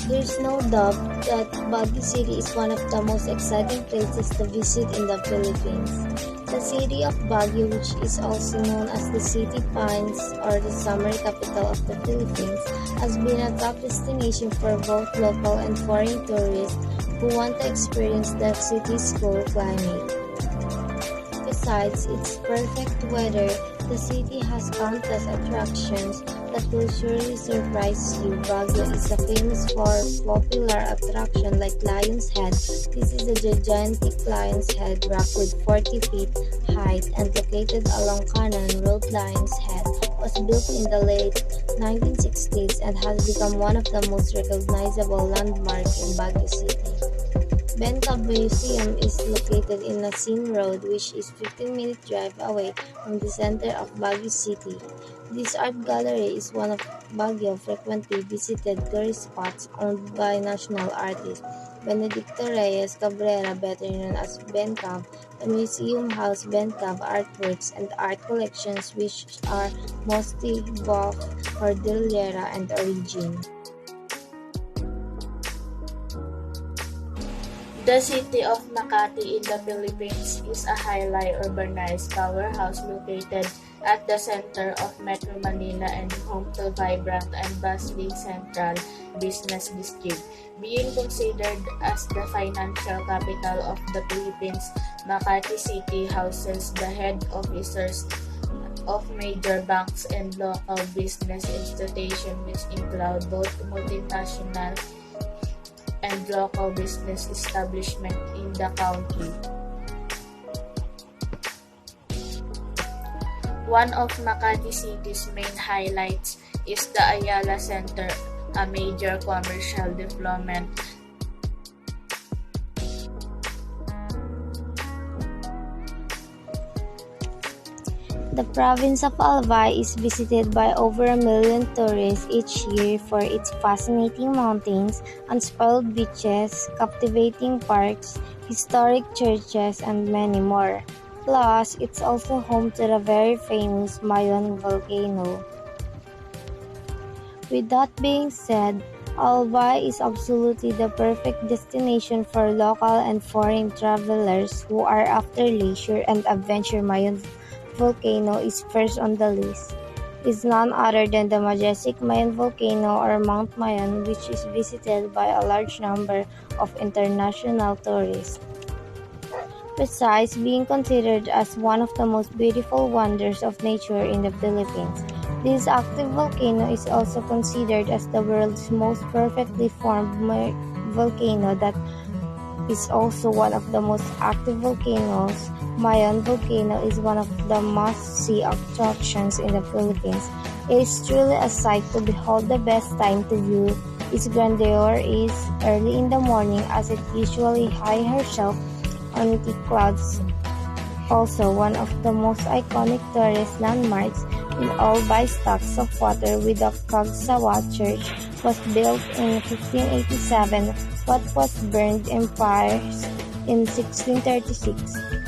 There's no doubt that Baguio City is one of the most exciting places to visit in the Philippines. The city of Baguio, which is also known as the City Pines or the summer capital of the Philippines, has been a top destination for both local and foreign tourists who want to experience the city's cool climate. Besides its perfect weather, the city has countless attractions that will surely surprise you. Baguio is famous for popular attractions like Lion's Head. This is a gigantic lion's head rock with 40 feet height and located along Cannon Road. Lion's Head was built in the late 1960s and has become one of the most recognizable landmarks in Baguio City. Bentab Museum is located in Nasin Road, which is 15-minute drive away from the center of Baguio City. This art gallery is one of Baguio's frequently visited tourist spots owned by national artist Benedicto Reyes Cabrera, better known as Bentab. The museum houses Bentab artworks and art collections which are mostly both Cordillera and Origin. The city of Makati in the Philippines is a highly urbanized powerhouse located at the center of Metro Manila and home to vibrant and bustling central business district. Being considered as the financial capital of the Philippines, Makati City houses the head offices of major banks and local business institutions which include both multinational and local business establishment in the country. One of Makati City's main highlights is the Ayala Center, a major commercial development. The province of Albay is visited by over 1 million tourists each year for its fascinating mountains, unspoiled beaches, captivating parks, historic churches, and many more. Plus, it's also home to the very famous Mayon volcano. With that being said, Albay is absolutely the perfect destination for local and foreign travelers who are after leisure and adventure. Mayon volcano is first on the list. It's none other than the majestic Mayon volcano or Mount Mayon, which is visited by a large number of international tourists. Besides being considered as one of the most beautiful wonders of nature in the Philippines, this active volcano is also considered as the world's most perfectly formed volcano that is also one of the most active volcanoes. Mayon volcano is one of the must-see attractions in the Philippines. It is truly a sight to behold. The best time to view its grandeur is early in the morning, as it usually hides herself on thick clouds. Also, one of the most iconic tourist landmarks in Albay stocks of water with the Cagsawa Church was built in 1587 but was burned in fires in 1636.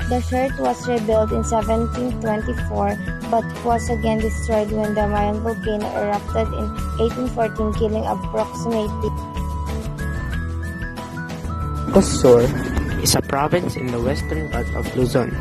The church was rebuilt in 1724 but was again destroyed when the Mayon volcano erupted in 1814, killing approximately. Sur is a province in the western part of Luzon.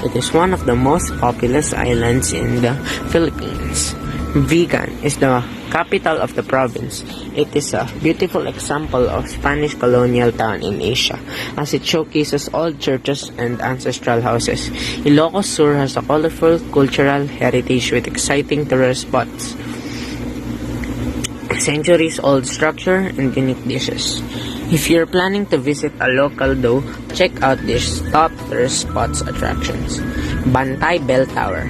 It is one of the most populous islands in the Philippines. Vigan is the capital of the province. It is a beautiful example of Spanish colonial town in Asia, as it showcases old churches and ancestral houses. Ilocos Sur has a colorful cultural heritage with exciting tourist spots, centuries-old structure, and unique dishes. If you're planning to visit a local though, check out these top tourist spots attractions. Bantay Bell Tower.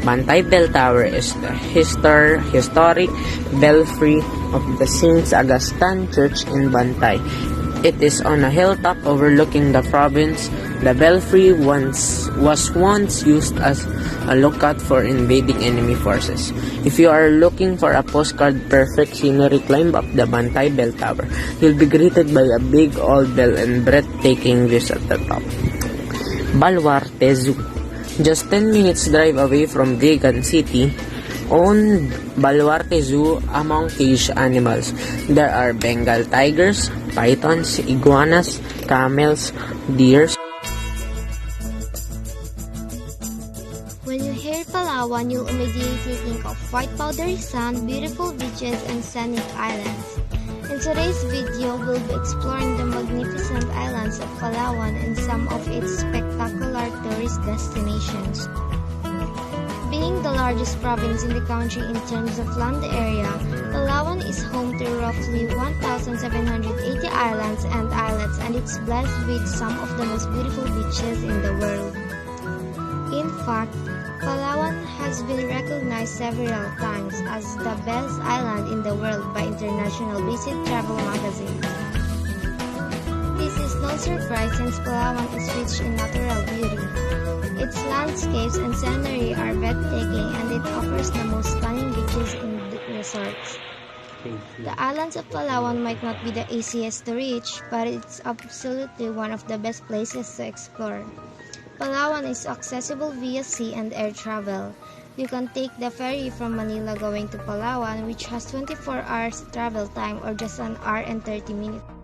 Bantay Bell Tower is the historic belfry of the Saint Augustine Church in Bantay. It is on a hilltop overlooking the province. The belfry was once used as a lookout for invading enemy forces. If you are looking for a postcard perfect scenery, climb up the Bantay Bell Tower. You'll be greeted by a big old bell and breathtaking views at the top. Baluarte Zoo. Just 10 minutes drive away from Vegan City, own Baluarte Zoo among caged animals. There are Bengal tigers, pythons, iguanas, camels, deers. When you hear Palawan, you'll immediately think of white powdery sand, beautiful beaches, and scenic islands. In today's video, we'll be exploring the magnificent islands of Palawan and some of its spectacular tourist destinations. Being the largest province in the country in terms of land area, Palawan is home to roughly 1,780 islands and islets, and it's blessed with some of the most beautiful beaches in the world. In fact, Palawan has been recognized several times as the best island in the world by international visit travel magazines. This is no surprise since Palawan is rich in natural beauty. Its landscapes and scenery are breathtaking, and it offers the most stunning beaches in the resorts. The islands of Palawan might not be the easiest to reach, but it's absolutely one of the best places to explore. Palawan is accessible via sea and air travel. You can take the ferry from Manila going to Palawan, which has 24 hours travel time or just an hour and 30 minutes.